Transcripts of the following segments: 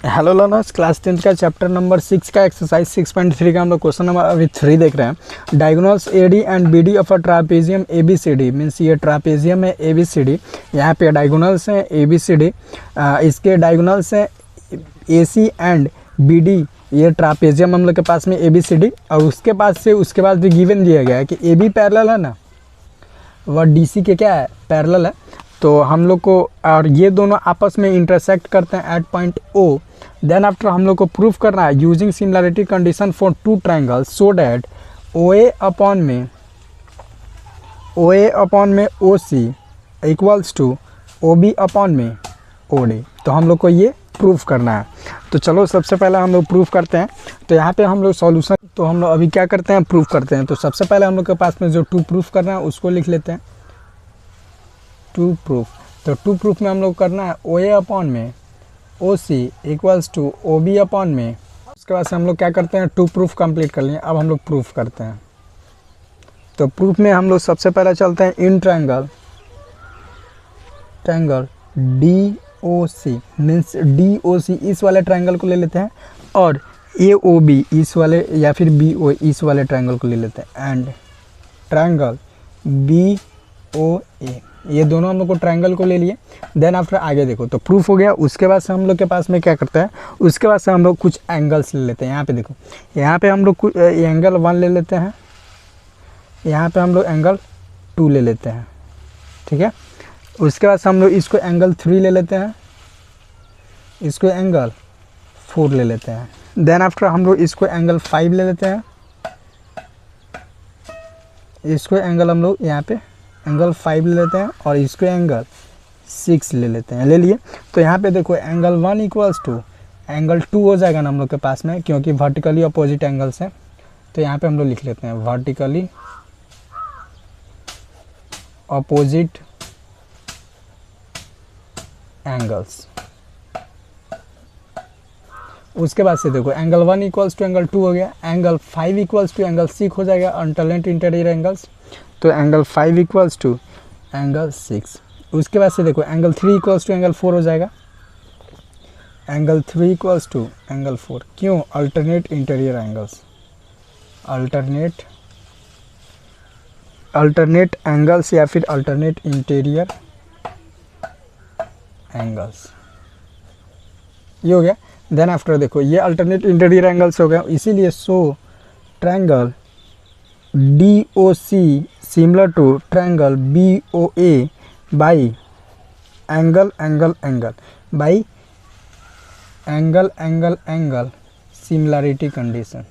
Hello learners, class 10 का chapter number 6 का exercise 6.3 का हम लोग क्वेश्चन नंबर अभी 3 देख रहे हैं। Diagonals AD and BD of a trapezium ABCD means ये ट्रापेजियम है एबीसीडी, यहाँ पे डायगोनल्स हैं एबीसीडी, इसके डायगोनल्स हैं एसी एंड बीडी। ये ट्रापेजियम हम लोग के पास में एबीसीडी और उसके बाद भी गिवन दिया गया है कि ए बी पैरेलल है ना, वह डी सी के क्या है, पैरेलल है। तो हम लोग को और ये दोनों आपस में इंटरसेक्ट करते हैं at point O. Then after हम लोग को प्रूफ करना है using similarity condition for two triangles so that O A upon में O C equals to O B upon में ओ डी। तो हम लोग को ये प्रूफ करना है। तो चलो सबसे पहले हम लोग प्रूफ करते हैं। तो यहाँ पे हम लोग सॉल्यूशन, तो हम लोग अभी क्या करते हैं, प्रूफ करते हैं। तो सबसे पहले हम लोग के पास में जो टू प्रूफ करना है उसको लिख लेते हैं, टू प्रूफ। तो टू प्रूफ में हम लोग करना है ओ ए अपॉन में O C equals to O B upon में। उसके बाद से हम लोग क्या करते हैं, टू प्रूफ कंप्लीट कर लिए। अब हम लोग प्रूफ करते हैं। तो प्रूफ में हम लोग सबसे पहले चलते हैं in triangle D O C means D O C इस वाले ट्रायंगल को ले लेते हैं और ए ओ बी इस वाले या फिर बी ओ इस वाले ट्रायंगल को ले लेते हैं एंड ट्रायंगल बी ओ ए, ये दोनों हम लोग को ट्रायंगल को ले लिए। देन आफ्टर आगे देखो तो प्रूफ हो गया। उसके बाद से हम लोग के पास में क्या करता है, उसके बाद से हम लोग कुछ एंगल्स ले लेते हैं। यहाँ पे देखो, यहाँ पे हम लोग कुछ एंगल 1 ले लेते हैं, यहाँ पे हम लोग एंगल 2 ले लेते हैं, ठीक है। उसके बाद से हम लोग इसको एंगल 3 ले लेते हैं, इसको एंगल 4 ले लेते हैं। देन आफ्टर हम लोग इसको एंगल 5 ले लेते हैं, इसको एंगल हम लोग यहाँ पे एंगल 5 ले लेते हैं और इसको एंगल 6 ले लेते हैं, ले लिए। तो यहाँ पे देखो एंगल 1 इक्वल्स टू एंगल 2 हो जाएगा ना हम लोग के पास में, क्योंकि वर्टिकली अपोजिट एंगल्स हैं। तो यहाँ पे हम लोग लिख लेते हैं वर्टिकली अपोजिट एंगल्स। उसके बाद से देखो एंगल 1 इक्वल्स टू एंगल 2 हो गया, एंगल 5 इक्वल्स टू एंगल 6 हो जाएगा, अल्टरनेट इंटीरियर एंगल्स। तो एंगल 5 इक्वल्स टू एंगल 6। उसके बाद से देखो एंगल 3 इक्वल्स टू एंगल 4 हो जाएगा, एंगल 3 इक्वल्स टू एंगल 4। क्यों, alternate interior angles, alternate angles या फिर अल्टरनेट इंटीरियर एंगल्स, ये हो गया। देन आफ्टर देखो ये अल्टरनेट इंटीरियर एंगल्स हो गया, इसीलिए so triangle D O C similar to triangle B O A by angle similarity condition.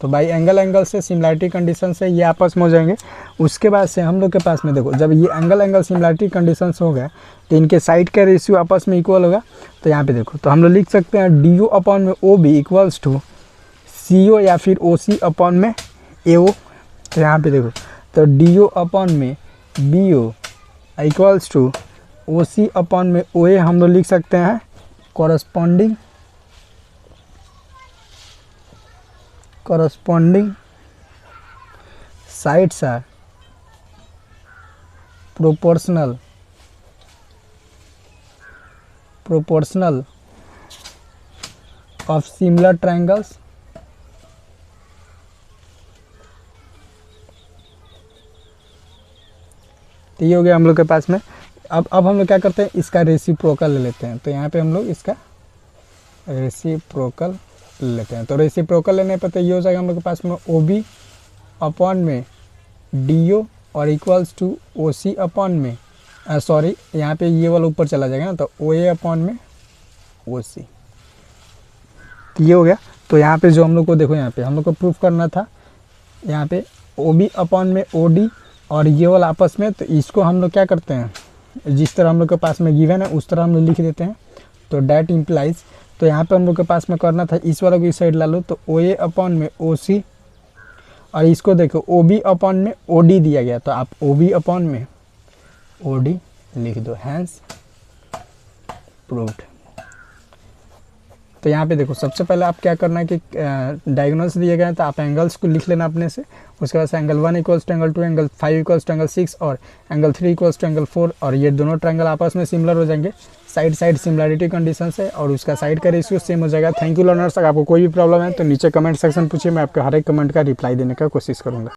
तो बाई एंगल से सिमिलरिटी कंडीशन से ये आपस में हो जाएंगे। उसके बाद से हम लोग के पास में देखो जब ये एंगल सिमिलरिटी कंडीशन हो गया तो इनके साइड का रेशियो आपस में इक्वल होगा। तो यहाँ पे देखो तो हम लोग लिख सकते हैं डी ओ अपॉन में ओ बी इक्वल्स टू सी ओ या फिर ओ सी अपॉन में ए ओ। तो यहाँ पे देखो तो डी ओ अपॉन में B O equals to O C upon में ओ ए हम लोग लिख सकते हैं corresponding sides are proportional of similar triangles तो ये हो गया हम लोग के पास में। अब हम लोग क्या करते हैं, इसका रेसिप्रोकल ले लेते हैं। तो यहाँ पे हम लोग इसका रेसिप्रोकल लेते हैं। तो रेसिप्रोकल लेने पर तो ये हो जाएगा हम लोग के पास में ओ बी अपॉन में डी ओ और equals to O C upon में सॉरी यहाँ पे ये वाला ऊपर चला जाएगा ना, तो ओ ए अपॉन में ओ सी, ये हो गया। तो यहाँ पे जो हम लोग को देखो यहाँ पे हम लोग को प्रूफ करना था, यहाँ पे ओ बी अपॉन में ओ डी और ये वाला आपस में। तो इसको हम लोग क्या करते हैं, जिस तरह हम लोग के पास में गिवन है उस तरह हम लोग लिख देते हैं। तो डैट इम्प्लाइज, तो यहाँ पे हम लोग के पास में करना था इस वाला को इस साइड ला लो, तो ओ ए अपॉन में ओ सी और इसको देखो ओ बी अपॉन में ओ डी दिया गया, तो आप ओ बी अपॉन में ओ डी लिख दो, हैंस प्रूव्ड। तो यहाँ पे देखो सबसे पहले आप क्या करना है कि डायगोनल्स दिए गए हैं तो आप एंगल्स को लिख लेना अपने से। उसके बाद से angle 1 equals to angle 2, angle 5 equals to angle 6 और एंगल 3 इक्वल्स टू एंगल 4, और ये दोनों ट्रायंगल आपस में सिमिलर हो जाएंगे। साइड साइड सिमिलरिटी कंडीशन है और उसका साइड का रेशियो सेम हो जाएगा। Thank you learners. अगर आपको कोई भी प्रॉब्लम है तो नीचे कमेंट सेक्शन पूछिए, मैं आपके हर एक कमेंट का रिप्लाई देने का कोशिश करूँगा।